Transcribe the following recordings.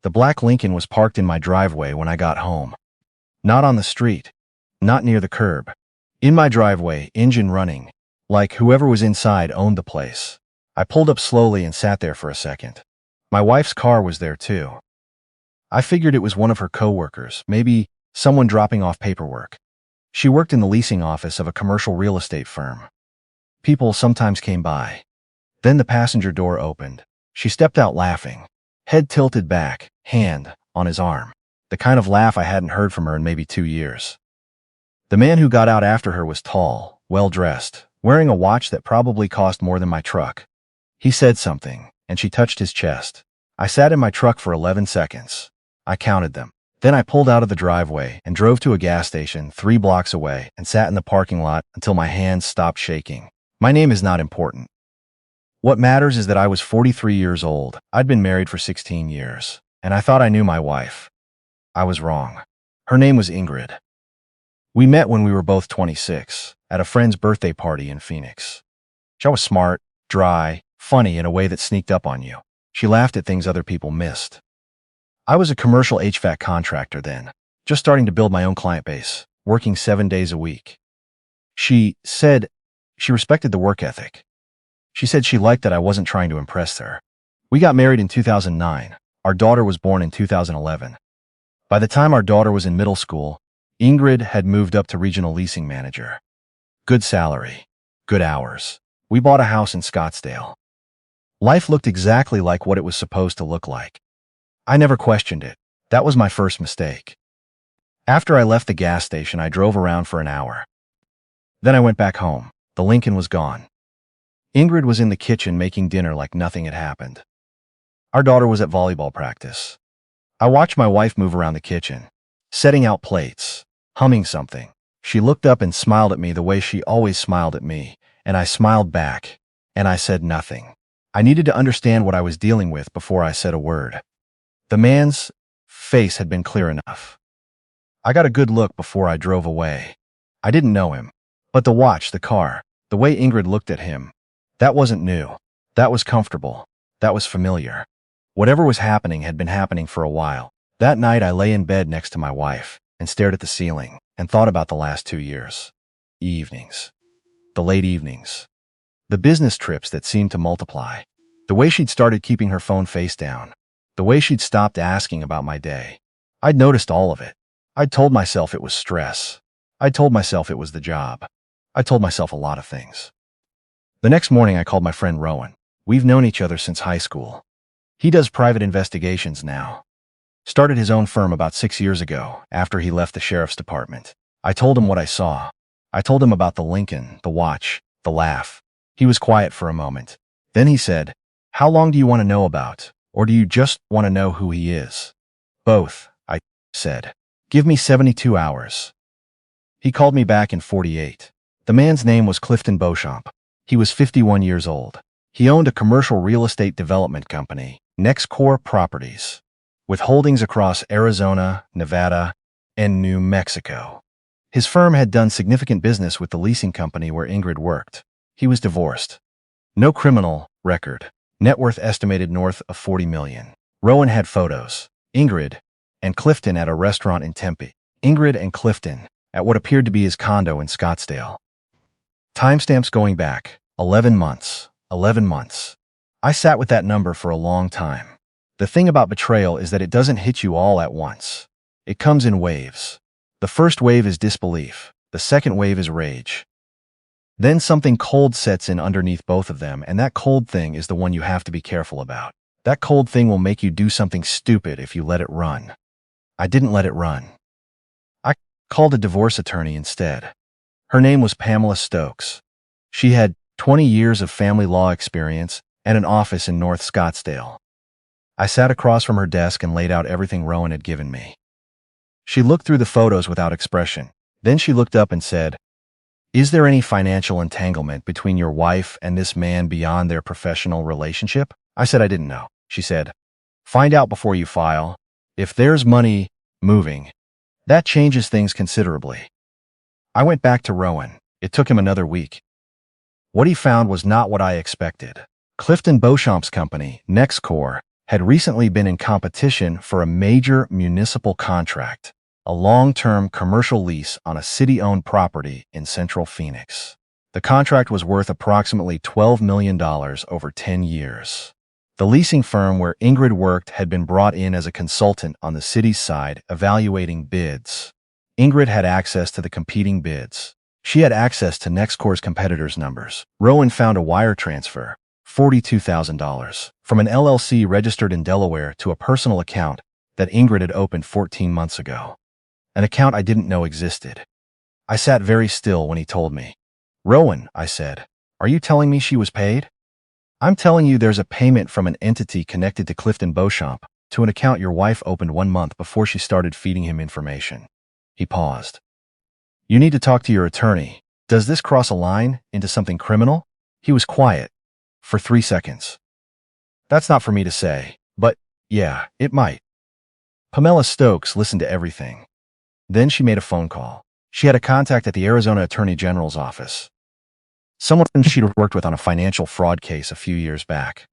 The black Lincoln was parked in my driveway when I got home. Not on the street. Not near the curb. In my driveway, engine running. Like whoever was inside owned the place. I pulled up slowly and sat there for a second. My wife's car was there too. I figured it was one of her coworkers, maybe someone dropping off paperwork. She worked in the leasing office of a commercial real estate firm. People sometimes came by. Then the passenger door opened. She stepped out laughing. Head tilted back, hand on his arm. The kind of laugh I hadn't heard from her in maybe 2 years. The man who got out after her was tall, well-dressed, wearing a watch that probably cost more than my truck. He said something, and she touched his chest. I sat in my truck for 11 seconds. I counted them. Then I pulled out of the driveway and drove to a gas station 3 blocks away and sat in the parking lot until my hands stopped shaking. My name is not important. What matters is that I was 43 years old. I'd been married for 16 years, and I thought I knew my wife. I was wrong. Her name was Ingrid. We met when we were both 26, at a friend's birthday party in Phoenix. She was smart, dry, funny in a way that sneaked up on you. She laughed at things other people missed. I was a commercial HVAC contractor then, just starting to build my own client base, working 7 days a week. She said she respected the work ethic. She said she liked that I wasn't trying to impress her. We got married in 2009. Our daughter was born in 2011. By the time our daughter was in middle school, Ingrid had moved up to regional leasing manager. Good salary, good hours. We bought a house in Scottsdale. Life looked exactly like what it was supposed to look like. I never questioned it. That was my first mistake. After I left the gas station, I drove around for an hour. Then I went back home. The Lincoln was gone. Ingrid was in the kitchen making dinner like nothing had happened. Our daughter was at volleyball practice. I watched my wife move around the kitchen, setting out plates, humming something. She looked up and smiled at me the way she always smiled at me, and I smiled back, and I said nothing. I needed to understand what I was dealing with before I said a word. The man's face had been clear enough. I got a good look before I drove away. I didn't know him, but the watch, the car, the way Ingrid looked at him, that wasn't new. That was comfortable. That was familiar. Whatever was happening had been happening for a while. That night I lay in bed next to my wife and stared at the ceiling and thought about the last 2 years. Evenings. The late evenings. The business trips that seemed to multiply. The way she'd started keeping her phone face down. The way she'd stopped asking about my day. I'd noticed all of it. I'd told myself it was stress. I'd told myself it was the job. I told myself a lot of things. The next morning I called my friend Rowan. We've known each other since high school. He does private investigations now. Started his own firm about 6 years ago, after he left the sheriff's department. I told him what I saw. I told him about the Lincoln, the watch, the laugh. He was quiet for a moment. Then he said, "How long do you want to know about? Or do you just want to know who he is?" "Both," I said. "Give me 72 hours. He called me back in 48. The man's name was Clifton Beauchamp. He was 51 years old. He owned a commercial real estate development company, Nextcore Properties, with holdings across Arizona, Nevada, and New Mexico. His firm had done significant business with the leasing company where Ingrid worked. He was divorced. No criminal record. Net worth estimated north of $40 million. Rowan had photos. Ingrid and Clifton at a restaurant in Tempe. Ingrid and Clifton at what appeared to be his condo in Scottsdale. Timestamps going back 11 months. 11 months. I sat with that number for a long time. The thing about betrayal is that it doesn't hit you all at once. It comes in waves. The first wave is disbelief. The second wave is rage. Then something cold sets in underneath both of them, and that cold thing is the one you have to be careful about. That cold thing will make you do something stupid if you let it run. I didn't let it run. I called a divorce attorney instead. Her name was Pamela Stokes. She had 20 years of family law experience and an office in North Scottsdale. I sat across from her desk and laid out everything Rowan had given me. She looked through the photos without expression. Then she looked up and said, "Is there any financial entanglement between your wife and this man beyond their professional relationship?" I said I didn't know. She said, "Find out before you file. If there's money moving, that changes things considerably." I went back to Rowan. It took him another week. What he found was not what I expected. Clifton Beauchamp's company, Nextcore, had recently been in competition for a major municipal contract, a long-term commercial lease on a city-owned property in central Phoenix. The contract was worth approximately $12 million over 10 years. The leasing firm where Ingrid worked had been brought in as a consultant on the city's side, evaluating bids. Ingrid had access to the competing bids. She had access to NextCore's competitors' numbers. Rowan found a wire transfer, $42,000, from an LLC registered in Delaware to a personal account that Ingrid had opened 14 months ago. An account I didn't know existed. I sat very still when he told me. "Rowan," I said, "are you telling me she was paid?" "I'm telling you there's a payment from an entity connected to Clifton Beauchamp to an account your wife opened 1 month before she started feeding him information." He paused. "You need to talk to your attorney. Does this cross a line into something criminal?" He was quiet for 3 seconds. "That's not for me to say, but yeah, it might." Pamela Stokes listened to everything. Then she made a phone call. She had a contact at the Arizona Attorney General's office. Someone she'd worked with on a financial fraud case a few years back.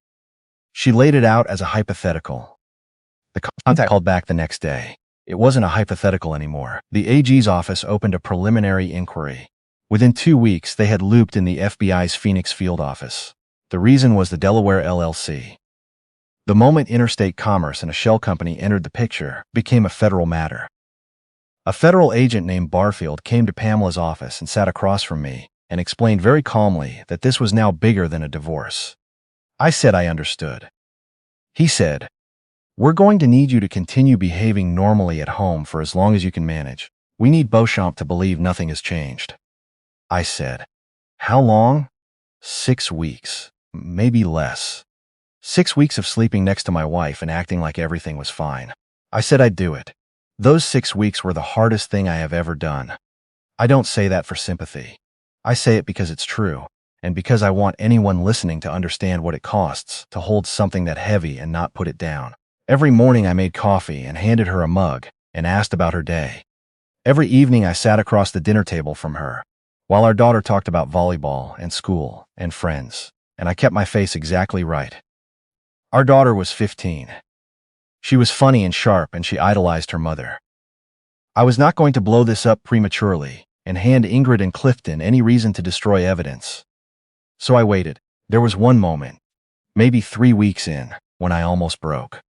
She laid it out as a hypothetical. The contact called back the next day. It wasn't a hypothetical anymore. The AG's office opened a preliminary inquiry. Within 2 weeks, they had looped in the FBI's Phoenix field office. The reason was the Delaware LLC. The moment interstate commerce and a shell company entered the picture, became a federal matter. A federal agent named Barfield came to Pamela's office and sat across from me and explained very calmly that this was now bigger than a divorce. I said I understood. He said, "We're going to need you to continue behaving normally at home for as long as you can manage. We need Beauchamp to believe nothing has changed." I said, "How long?" 6 weeks, maybe less. 6 weeks of sleeping next to my wife and acting like everything was fine. I said I'd do it. Those 6 weeks were the hardest thing I have ever done. I don't say that for sympathy. I say it because it's true, and because I want anyone listening to understand what it costs to hold something that heavy and not put it down. Every morning I made coffee and handed her a mug and asked about her day. Every evening I sat across the dinner table from her, while our daughter talked about volleyball and school and friends, and I kept my face exactly right. Our daughter was 15. She was funny and sharp, and she idolized her mother. I was not going to blow this up prematurely and hand Ingrid and Clifton any reason to destroy evidence. So I waited. There was one moment, maybe 3 weeks in, when I almost broke.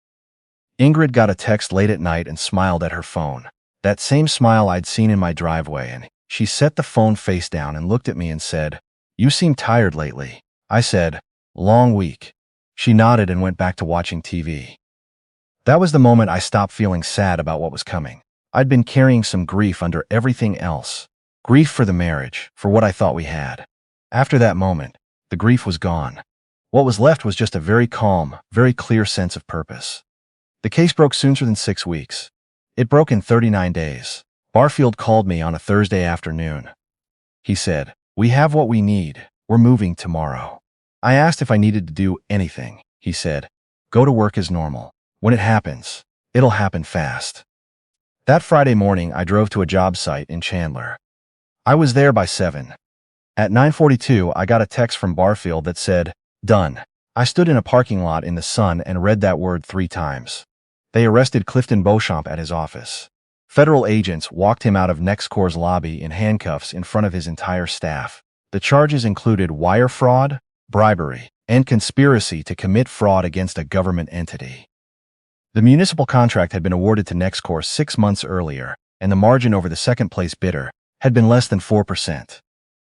Ingrid got a text late at night and smiled at her phone. That same smile I'd seen in my driveway, and she set the phone face down and looked at me and said, "You seem tired lately." I said, "Long week." She nodded and went back to watching TV. That was the moment I stopped feeling sad about what was coming. I'd been carrying some grief under everything else. Grief for the marriage, for what I thought we had. After that moment, the grief was gone. What was left was just a very calm, very clear sense of purpose. The case broke sooner than 6 weeks. It broke in 39 days. Barfield called me on a Thursday afternoon. He said, "We have what we need. We're moving tomorrow." I asked if I needed to do anything. He said, "Go to work as normal. When it happens, it'll happen fast." That Friday morning, I drove to a job site in Chandler. I was there by 7. At 9:42, I got a text from Barfield that said, "Done." I stood in a parking lot in the sun and read that word 3 times. They arrested Clifton Beauchamp at his office. Federal agents walked him out of NextCore's lobby in handcuffs in front of his entire staff. The charges included wire fraud, bribery, and conspiracy to commit fraud against a government entity. The municipal contract had been awarded to NextCore 6 months earlier, and the margin over the second-place bidder had been less than 4%.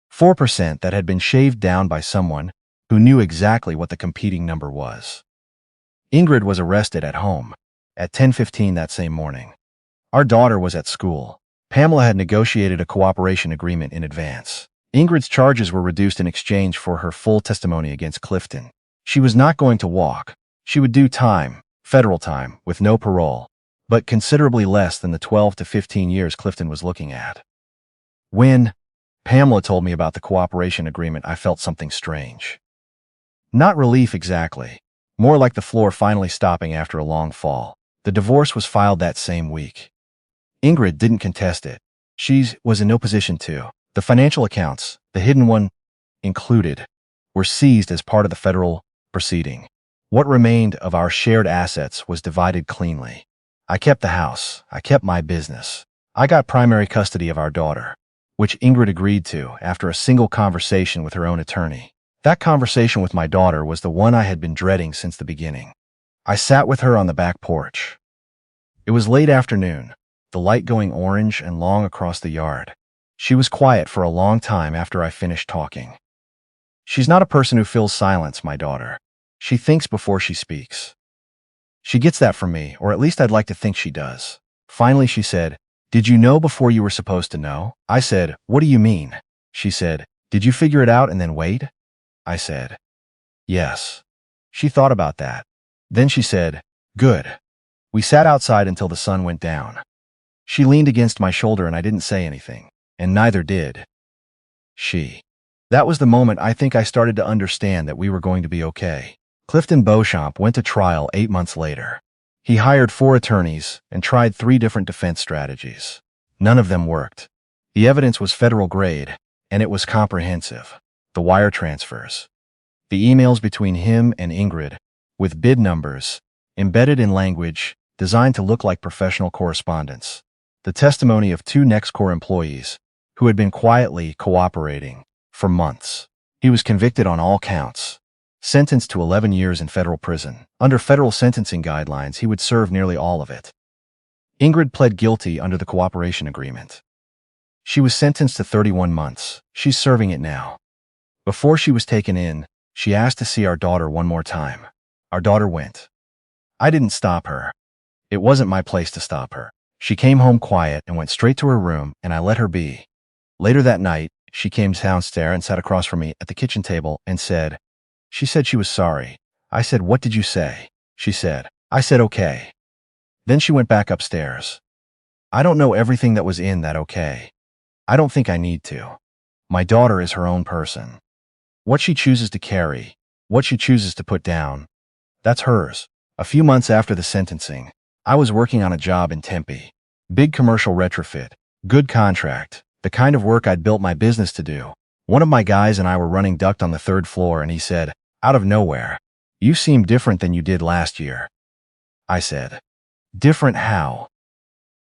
4% that had been shaved down by someone who knew exactly what the competing number was. Ingrid was arrested at home at 10:15 that same morning. Our daughter was at school. Pamela had negotiated a cooperation agreement in advance. Ingrid's charges were reduced in exchange for her full testimony against Clifton. She was not going to walk. She would do time, federal time, with no parole, but considerably less than the 12 to 15 years Clifton was looking at. When Pamela told me about the cooperation agreement, I felt something strange. Not relief exactly, more like the floor finally stopping after a long fall. The divorce was filed that same week. Ingrid didn't contest it. She was in no position to. The financial accounts, the hidden one included, were seized as part of the federal proceeding. What remained of our shared assets was divided cleanly. I kept the house. I kept my business. I got primary custody of our daughter, which Ingrid agreed to after a single conversation with her own attorney. That conversation with my daughter was the one I had been dreading since the beginning. I sat with her on the back porch. It was late afternoon, the light going orange and long across the yard. She was quiet for a long time after I finished talking. She's not a person who fills silence, my daughter. She thinks before she speaks. She gets that from me, or at least I'd like to think she does. Finally, she said, "Did you know before you were supposed to know?" I said, "What do you mean?" She said, "Did you figure it out and then wait?" I said, "Yes." She thought about that. Then she said, "Good." We sat outside until the sun went down. She leaned against my shoulder and I didn't say anything, and neither did she. That was the moment I think I started to understand that we were going to be okay. Clifton Beauchamp went to trial 8 months later. He hired 4 attorneys and tried 3 different defense strategies. None of them worked. The evidence was federal grade, and it was comprehensive. The wire transfers, the emails between him and Ingrid, with bid numbers, embedded in language designed to look like professional correspondence. The testimony of 2 NextCorp employees who had been quietly cooperating for months. He was convicted on all counts, sentenced to 11 years in federal prison. Under federal sentencing guidelines, he would serve nearly all of it. Ingrid pled guilty under the cooperation agreement. She was sentenced to 31 months. She's serving it now. Before she was taken in, she asked to see our daughter one more time. Our daughter went. I didn't stop her. It wasn't my place to stop her. She came home quiet and went straight to her room, and I let her be. Later that night, she came downstairs and sat across from me at the kitchen table and said, she said she was sorry. I said, "What did you say?" She said, "I said okay." Then she went back upstairs. I don't know everything that was in that okay. I don't think I need to. My daughter is her own person. What she chooses to carry, what she chooses to put down, that's hers. A few months after the sentencing, I was working on a job in Tempe. Big commercial retrofit, good contract, the kind of work I'd built my business to do. One of my guys and I were running duct on the 3rd floor, and he said, out of nowhere, "You seem different than you did last year." I said, "Different how?"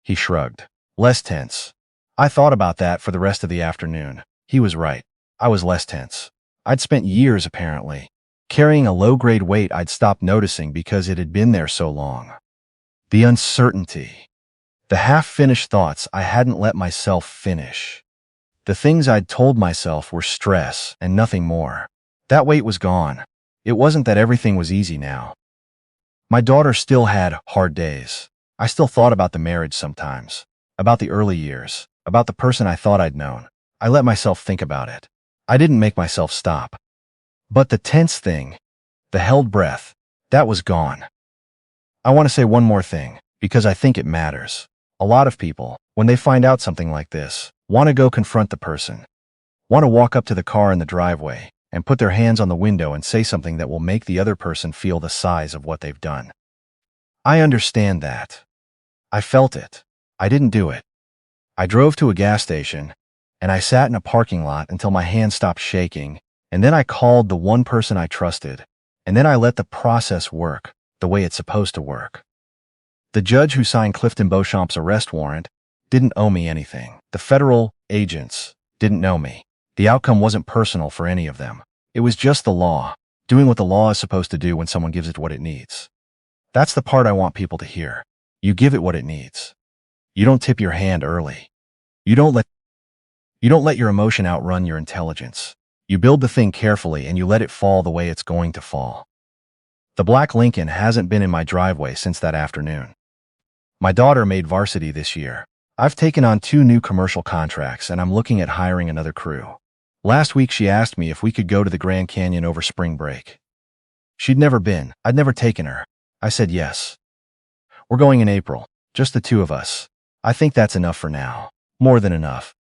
He shrugged. "Less tense." I thought about that for the rest of the afternoon. He was right. I was less tense. I'd spent years, apparently, carrying a low-grade weight I'd stopped noticing because it had been there so long. The uncertainty. The half-finished thoughts I hadn't let myself finish. The things I'd told myself were stress and nothing more. That weight was gone. It wasn't that everything was easy now. My daughter still had hard days. I still thought about the marriage sometimes, about the early years, about the person I thought I'd known. I let myself think about it. I didn't make myself stop. But the tense thing, the held breath, that was gone. I want to say one more thing, because I think it matters. A lot of people, when they find out something like this, want to go confront the person, want to walk up to the car in the driveway and put their hands on the window and say something that will make the other person feel the size of what they've done. I understand that. I felt it. I didn't do it. I drove to a gas station, and I sat in a parking lot until my hands stopped shaking, and then I called the one person I trusted, and then I let the process work the way it's supposed to work. The judge who signed Clifton Beauchamp's arrest warrant didn't owe me anything. The federal agents didn't know me. The outcome wasn't personal for any of them. It was just the law, doing what the law is supposed to do when someone gives it what it needs. That's the part I want people to hear. You give it what it needs. You don't tip your hand early. You don't let your emotion outrun your intelligence. You build the thing carefully and you let it fall the way it's going to fall. The black Lincoln hasn't been in my driveway since that afternoon. My daughter made varsity this year. I've taken on 2 new commercial contracts and I'm looking at hiring another crew. Last week she asked me if we could go to the Grand Canyon over spring break. She'd never been. I'd never taken her. I said yes. We're going in April, just the 2 of us. I think that's enough for now. More than enough.